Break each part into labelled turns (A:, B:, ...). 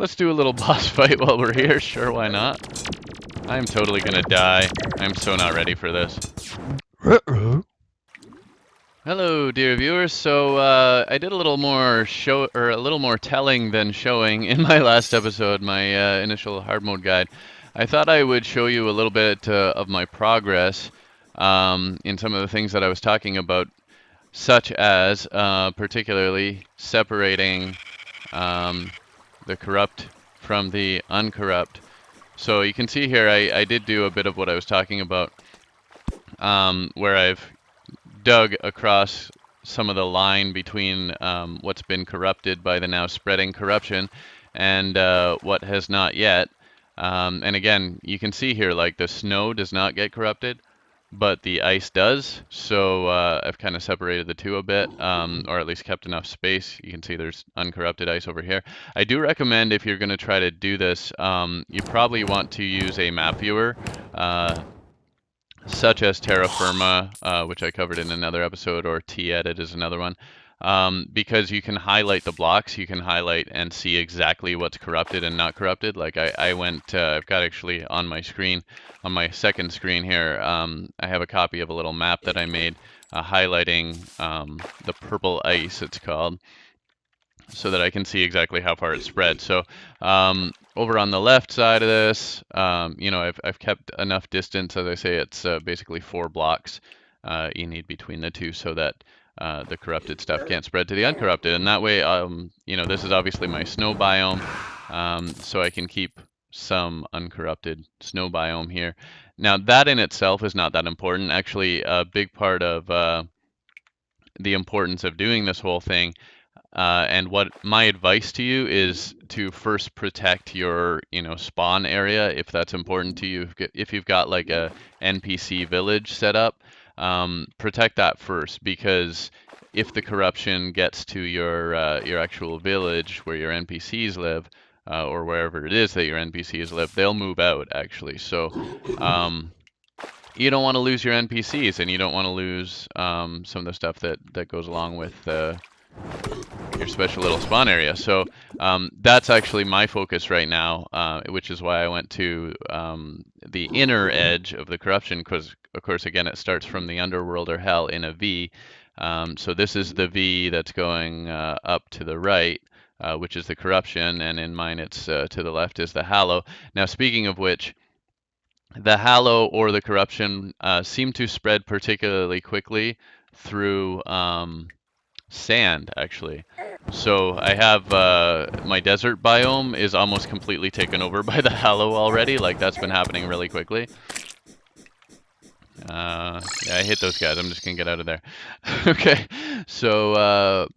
A: Let's do a little boss fight while we're here. Sure, why not? I'm totally gonna die. I'm so not ready for this. Hello, dear viewers. So I did a little more telling than showing in my last episode, my initial hard mode guide. I thought I would show you a little bit of my progress in some of the things that I was talking about, such as particularly separating the corrupt from the uncorrupt. So you can see here I did do a bit of what I was talking about, where I've dug across some of the line between what's been corrupted by the now spreading corruption and what has not yet. And again, you can see here, like, the snow does not get corrupted, but the ice does. So I've kind of separated the two a bit, or at least kept enough space. You can see there's uncorrupted ice over here. I do recommend, if you're going to try to do this, you probably want to use a map viewer, such as Terra Firma, which I covered in another episode, or T-Edit is another one, because you can highlight the blocks. You can highlight and see exactly what's corrupted and not corrupted. Like I went, I've got actually on my screen, on my second screen here, I have a copy of a little map that I made highlighting the purple ice, it's called, so that I can see exactly how far it's spread. So over on the left side of this, you know, I've kept enough distance. As I say, it's basically 4 blocks you need between the two, so that the corrupted stuff can't spread to the uncorrupted. And that way, you know, this is obviously my snow biome, so I can keep some uncorrupted snow biome here. Now, that in itself is not that important. Actually, a big part of the importance of doing this whole thing, and what my advice to you is to first protect your, you know, spawn area, if that's important to you. If you've got like a NPC village set up, protect that first, because if the corruption gets to your actual village where your NPCs live, or wherever it is that your NPCs live, they'll move out actually. So you don't want to lose your NPCs, and you don't want to lose some of the stuff that goes along with your special little spawn area. So that's actually my focus right now, which is why I went to the inner edge of the corruption, because of course, again, it starts from the underworld or hell in a V. So this is the V that's going up to the right, which is the corruption, and in mine it's to the left is the hallo. Now, speaking of which, the hallo or the corruption seem to spread particularly quickly through sand, actually. So I have my desert biome is almost completely taken over by the hallo already. Like, that's been happening really quickly. Yeah, I hate those guys. I'm just gonna get out of there. Okay, so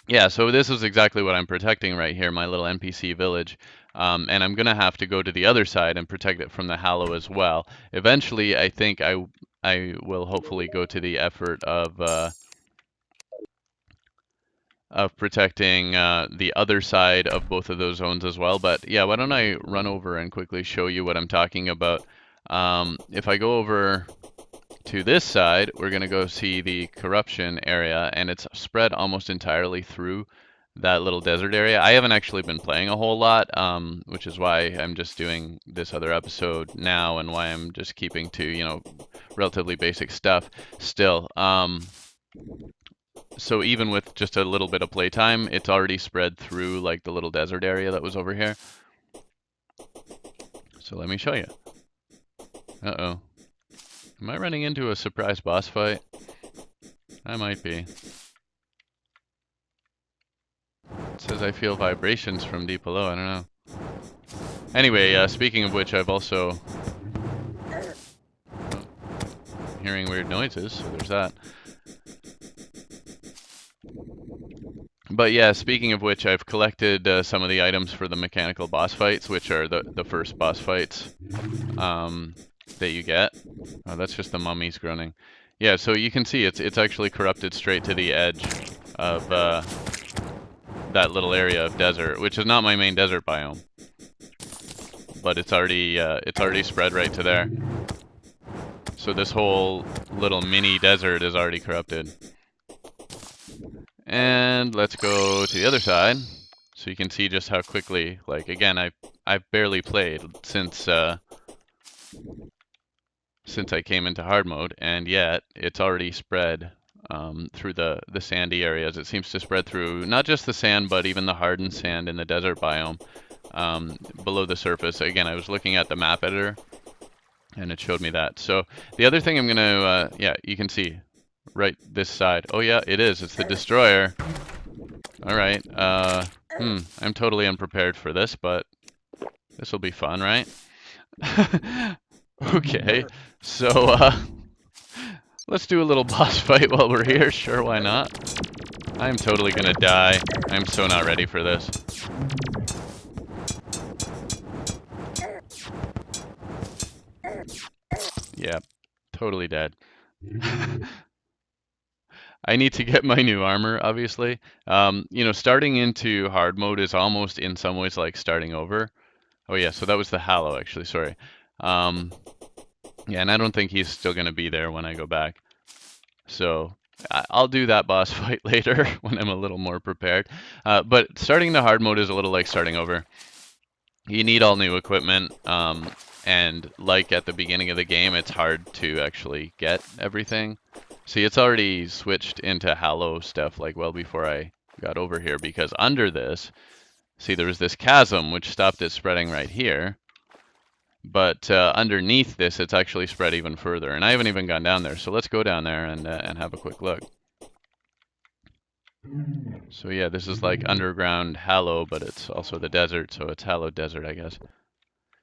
A: yeah, so this is exactly what I'm protecting right here, my little NPC village. And I'm gonna have to go to the other side and protect it from the hallo as well. Eventually, I think I will hopefully go to the effort of protecting the other side of both of those zones as well. But yeah, why don't I run over and quickly show you what I'm talking about. If I go over to this side, we're going to go see the corruption area, and it's spread almost entirely through that little desert area. I haven't actually been playing a whole lot, which is why I'm just doing this other episode now, and why I'm just keeping to, you know, relatively basic stuff still. So even with just a little bit of playtime, it's already spread through like the little desert area that was over here. So let me show you. Uh-oh. Am I running into a surprise boss fight? I might be. It says I feel vibrations from deep below. I don't know. Anyway, speaking of which, I've also hearing weird noises, so there's that. But yeah, speaking of which, I've collected some of the items for the mechanical boss fights, which are the first boss fights that you get. Oh, that's just the mummies groaning. Yeah, so you can see it's actually corrupted straight to the edge of that little area of desert, which is not my main desert biome, but it's already spread right to there. So this whole little mini desert is already corrupted. And let's go to the other side. So you can see just how quickly, like, again, I've barely played since I came into hard mode, and yet it's already spread through the sandy areas. It seems to spread through not just the sand, but even the hardened sand in the desert biome below the surface. Again, I was looking at the map editor, and it showed me that. So the other thing I'm gonna, yeah, you can see right this side. Oh yeah, it is. It's the destroyer. All right. I'm totally unprepared for this, but this will be fun, right? Okay. So let's do a little boss fight while we're here. Sure, why not? I'm totally gonna die. I'm so not ready for this. Yeah, totally dead. I need to get my new armor, obviously. You know, starting into hard mode is almost in some ways like starting over. Oh yeah, so that was the hallo, actually, sorry. Yeah, and I don't think he's still going to be there when I go back. So I'll do that boss fight later when I'm a little more prepared. But starting the hard mode is a little like starting over. You need all new equipment, and like at the beginning of the game, it's hard to actually get everything. See, it's already switched into hallo stuff like well before I got over here, because under this, see, there was this chasm which stopped it spreading right here. But underneath this, it's actually spread even further, and I haven't even gone down there. So let's go down there and have a quick look. So yeah, this is like underground hallo, but it's also the desert, so it's hallo desert, I guess.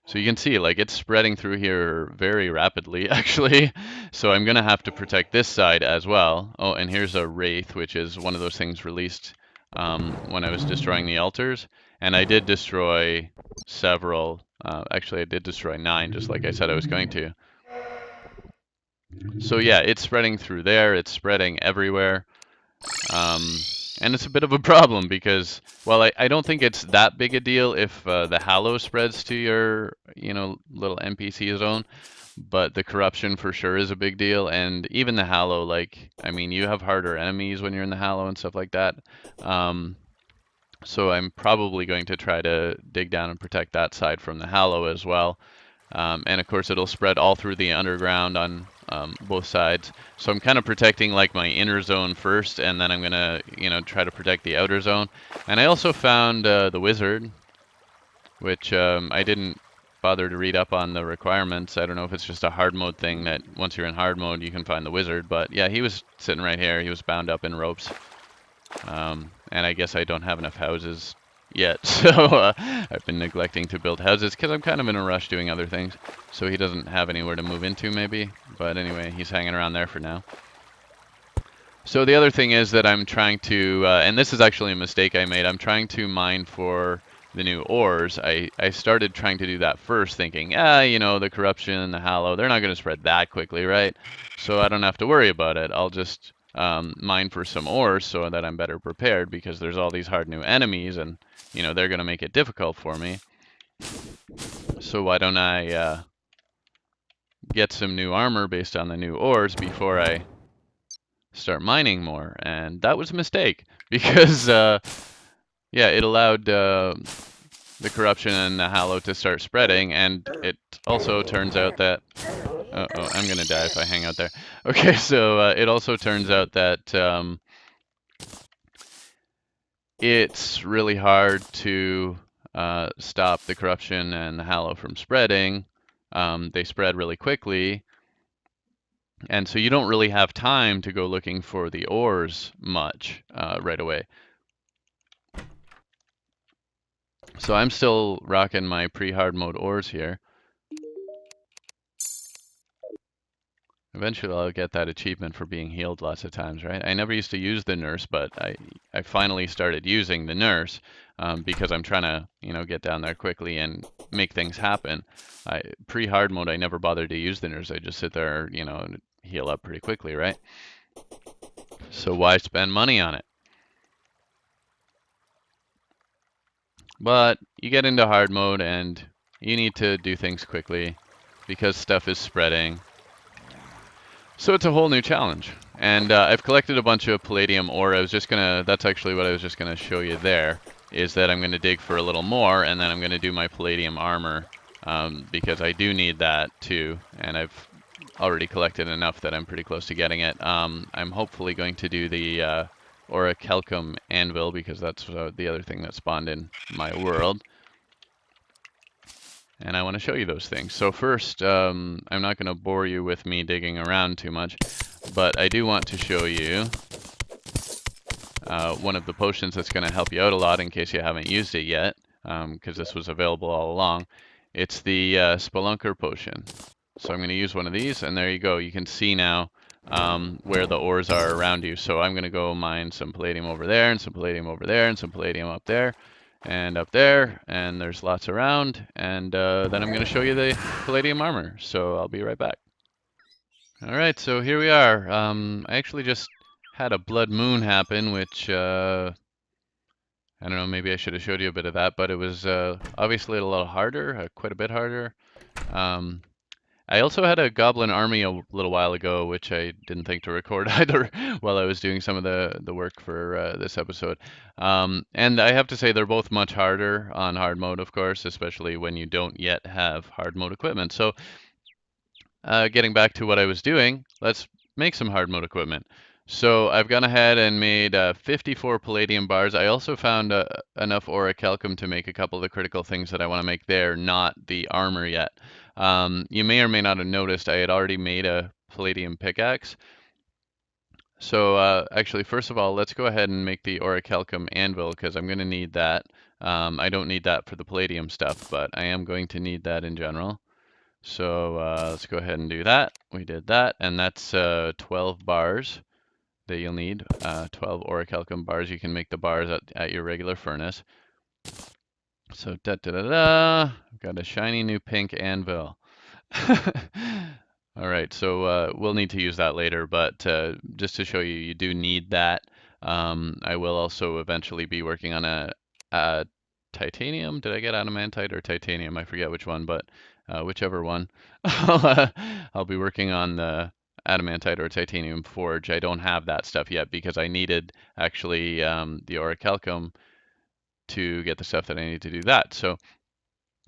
A: So you can see, like, it's spreading through here very rapidly, actually. So I'm gonna have to protect this side as well. Oh, and here's a wraith, which is one of those things released when I was destroying the altars, and I did destroy several. Actually, I did destroy 9, just like I said I was going to. So yeah, it's spreading through there. It's spreading everywhere. And it's a bit of a problem because, well, I don't think it's that big a deal if the hallo spreads to your, you know, little NPC zone, but the corruption for sure is a big deal. And even the hallo, like, I mean, you have harder enemies when you're in the hallo and stuff like that. So I'm probably going to try to dig down and protect that side from the hallo as well. And of course, it'll spread all through the underground on both sides. So I'm kind of protecting like my inner zone first, and then I'm gonna, you know, try to protect the outer zone. And I also found the wizard, which I didn't bother to read up on the requirements. I don't know if it's just a hard mode thing that once you're in hard mode you can find the wizard. But yeah, he was sitting right here. He was bound up in ropes. And I guess I don't have enough houses yet, so I've been neglecting to build houses because I'm kind of in a rush doing other things. So he doesn't have anywhere to move into, maybe. But anyway, he's hanging around there for now. So the other thing is that I'm trying to, and this is actually a mistake I made, I'm trying to mine for the new ores. I started trying to do that first, thinking, you know, the corruption, the hallo, they're not going to spread that quickly, right? So I don't have to worry about it. I'll just mine for some ores so that I'm better prepared, because there's all these hard new enemies, and you know, they're going to make it difficult for me. So why don't I get some new armor based on the new ores before I start mining more? And that was a mistake, because yeah, it allowed the corruption and the hallo to start spreading, and it also turns out that oh, I'm gonna die if I hang out there. Okay, so it also turns out that it's really hard to stop the corruption and the hallo from spreading. They spread really quickly, and so you don't really have time to go looking for the ores much right away. So I'm still rocking my pre-hard mode ores here. Eventually I'll get that achievement for being healed lots of times, right? I never used to use the nurse, but I finally started using the nurse because I'm trying to, you know, get down there quickly and make things happen. Pre-hard mode, I never bothered to use the nurse. I just sit there, you know, and heal up pretty quickly, right? So why spend money on it? But you get into hard mode and you need to do things quickly because stuff is spreading. So it's a whole new challenge. And I've collected a bunch of palladium ore. That's actually what I was just gonna show you there. is that I'm going to dig for a little more, and then I'm going to do my palladium armor, because I do need that too, and I've already collected enough that I'm pretty close to getting it. I'm hopefully going to do the orichalcum anvil, because that's the other thing that spawned in my world. And I want to show you those things. So first, I'm not going to bore you with me digging around too much, but I do want to show you one of the potions that's going to help you out a lot in case you haven't used it yet, because this was available all along. It's the Spelunker potion. So I'm going to use one of these, and there you go. You can see now where the ores are around you. So I'm going to go mine some palladium over there, and some palladium over there, and some palladium up there, and up there, and there's lots around, and then I'm going to show you the palladium armor. So I'll be right back. All right, so here we are. I actually just had a blood moon happen, which I don't know, maybe I should have showed you a bit of that, but it was obviously a little harder, quite a bit harder. Um, I also had a goblin army a little while ago, which I didn't think to record either while I was doing some of the work for this episode. And I have to say they're both much harder on hard mode, of course, especially when you don't yet have hard mode equipment. So getting back to what I was doing, let's make some hard mode equipment. So I've gone ahead and made 54 palladium bars. I also found enough orichalcum to make a couple of the critical things that I want to make there, not the armor yet. You may or may not have noticed I had already made a palladium pickaxe. So actually, first of all, let's go ahead and make the orichalcum anvil, because I'm going to need that. I don't need that for the palladium stuff, but I am going to need that in general. So let's go ahead and do that. We did that, and that's 12 bars that you'll need. 12 orichalcum bars. You can make the bars at your regular furnace. So I've got a shiny new pink anvil. All right, so we'll need to use that later, but just to show you, you do need that. I will also eventually be working on a titanium. Did I get adamantite or titanium? I forget which one, but whichever one. I'll be working on the adamantite or titanium forge. I don't have that stuff yet because I needed actually the orichalcum to get the stuff that I need to do that. So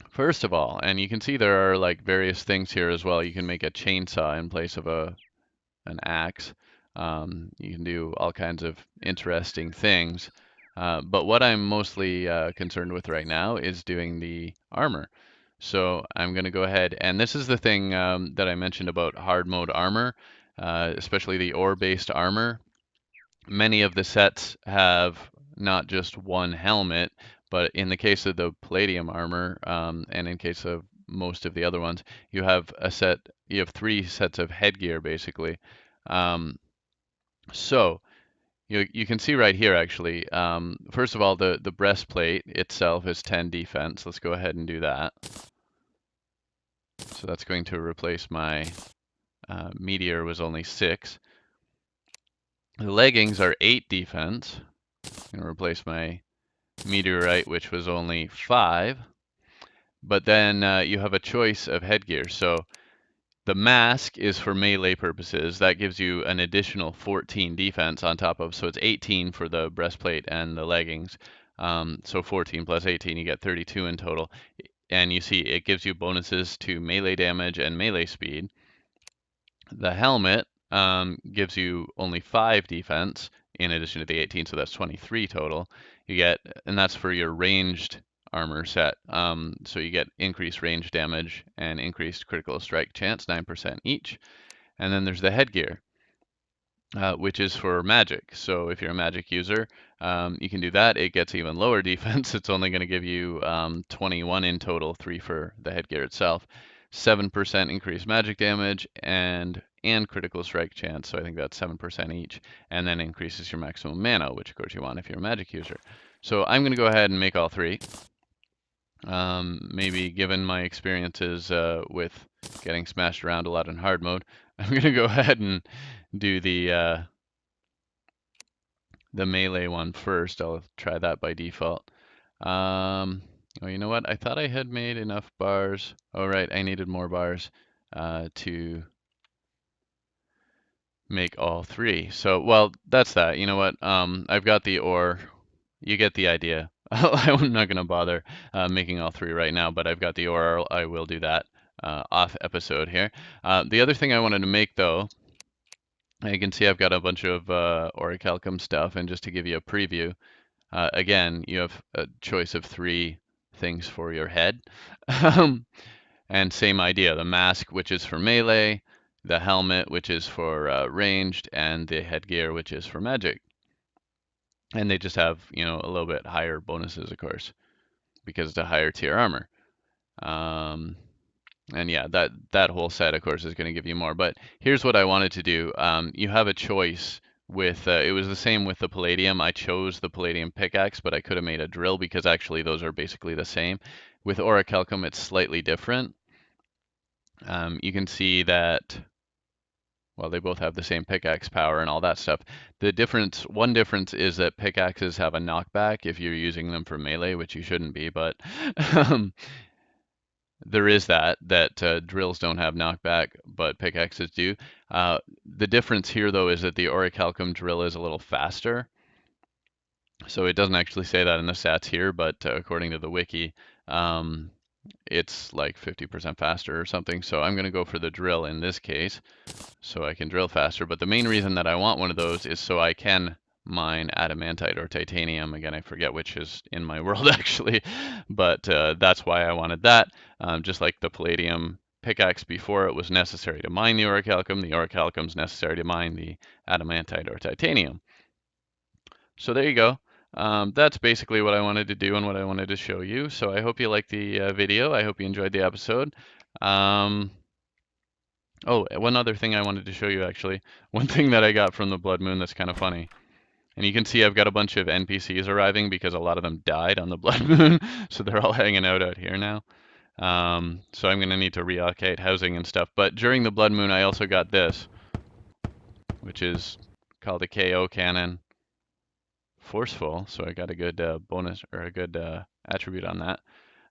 A: first of all, and you can see there are like various things here as well. You can make a chainsaw in place of an axe. You can do all kinds of interesting things. But what I'm mostly concerned with right now is doing the armor. So I'm going to go ahead, and this is the thing that I mentioned about hard mode armor, especially the ore-based armor. Many of the sets have not just one helmet, but in the case of the palladium armor, and in case of most of the other ones, you have you have 3 sets of headgear basically. So you can see right here actually, first of all, the breastplate itself is 10 defense. Let's go ahead and do that. So that's going to replace my meteor was only 6. The leggings are 8 defense. I'm going to replace my meteorite, which was only 5. But then you have a choice of headgear. So the mask is for melee purposes. That gives you an additional 14 defense on top of, so it's 18 for the breastplate and the leggings. So 14 plus 18, you get 32 in total. And you see it gives you bonuses to melee damage and melee speed. The helmet gives you only 5 defense in addition to the 18, so that's 23 total. You get, and that's for your ranged armor set. So you get increased range damage and increased critical strike chance, 9% each. And then there's the headgear, which is for magic. So if you're a magic user, you can do that. It gets even lower defense. It's only going to give you 21 in total, 3 for the headgear itself. 7% increased magic damage and critical strike chance, so I think that's 7% each, and then increases your maximum mana, which of course you want if you're a magic user. So I'm going to go ahead and make all 3. Maybe given my experiences with getting smashed around a lot in hard mode, I'm going to go ahead and do the melee one first. I'll try that by default. Oh, you know what? I thought I had made enough bars. Oh, right, I needed more bars to make all 3. So, well, that's that. You know what? I've got the ore. You get the idea. I'm not going to bother making all three right now, but I've got the ore. I will do that off episode here. The other thing I wanted to make, though, you can see I've got a bunch of orichalcum stuff, and just to give you a preview, again, you have a choice of three things for your head. And same idea, the mask, which is for melee, the helmet, which is for ranged, and the headgear, which is for magic. And they just have, you know, a little bit higher bonuses, of course, because it's a higher tier armor. And yeah, that whole set, of course, is going to give you more. But here's what I wanted to do. You have a choice with, it was the same with the palladium. I chose the palladium pickaxe, but I could have made a drill because actually those are basically the same. With orichalcum, it's slightly different. You can see that, well, they both have the same pickaxe power and all that stuff. The difference, one difference is that pickaxes have a knockback if you're using them for melee, which you shouldn't be, but there is that drills don't have knockback, but pickaxes do. The difference here, though, is that the orichalcum drill is a little faster. So it doesn't actually say that in the stats here, but according to the wiki, it's like 50% faster or something. So I'm going to go for the drill in this case, so I can drill faster. But the main reason that I want one of those is so I can mine adamantite or titanium. Again, I forget which is in my world actually, but that's why I wanted that. Just like the palladium pickaxe before, it was necessary to mine the orichalcum. The orichalcum is necessary to mine the adamantite or titanium. So there you go. That's basically what I wanted to do and what I wanted to show you. So I hope you liked the video. I hope you enjoyed the episode. Oh, one other thing I wanted to show you actually. One thing that I got from the Blood Moon that's kind of funny. And you can see I've got a bunch of NPCs arriving because a lot of them died on the Blood Moon. So they're all hanging out here now. So I'm going to need to reallocate housing and stuff. But during the Blood Moon, I also got this, which is called a KO cannon. Forceful, so I got a good bonus or a good attribute on that.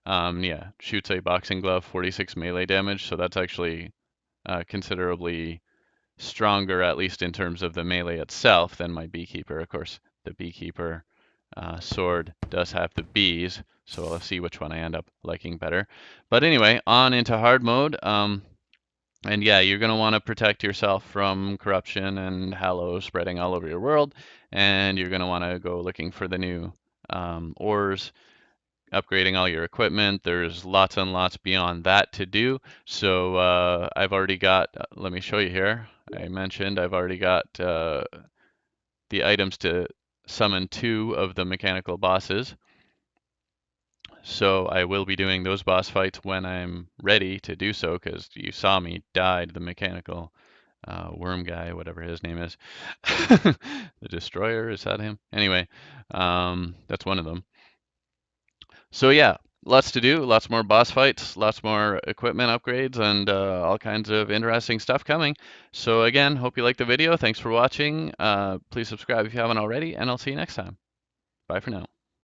A: Yeah, shoots a boxing glove, 46 melee damage, so that's actually considerably stronger, at least in terms of the melee itself, than my beekeeper. Of course, the beekeeper sword does have the bees, so I'll see which one I end up liking better. But anyway, on into hard mode. And yeah, you're going to want to protect yourself from corruption and hallo spreading all over your world. And you're going to want to go looking for the new ores, upgrading all your equipment. There's lots and lots beyond that to do. So I've already got, let me show you here. I mentioned I've already got the items to summon 2 of the mechanical bosses. So I will be doing those boss fights when I'm ready to do so, because you saw me died the mechanical worm guy, whatever his name is. The Destroyer, is that him? Anyway, that's one of them. So yeah, lots to do, lots more boss fights, lots more equipment upgrades, and all kinds of interesting stuff coming. So again, hope you liked the video. Thanks for watching. Please subscribe if you haven't already, and I'll see you next time. Bye for now.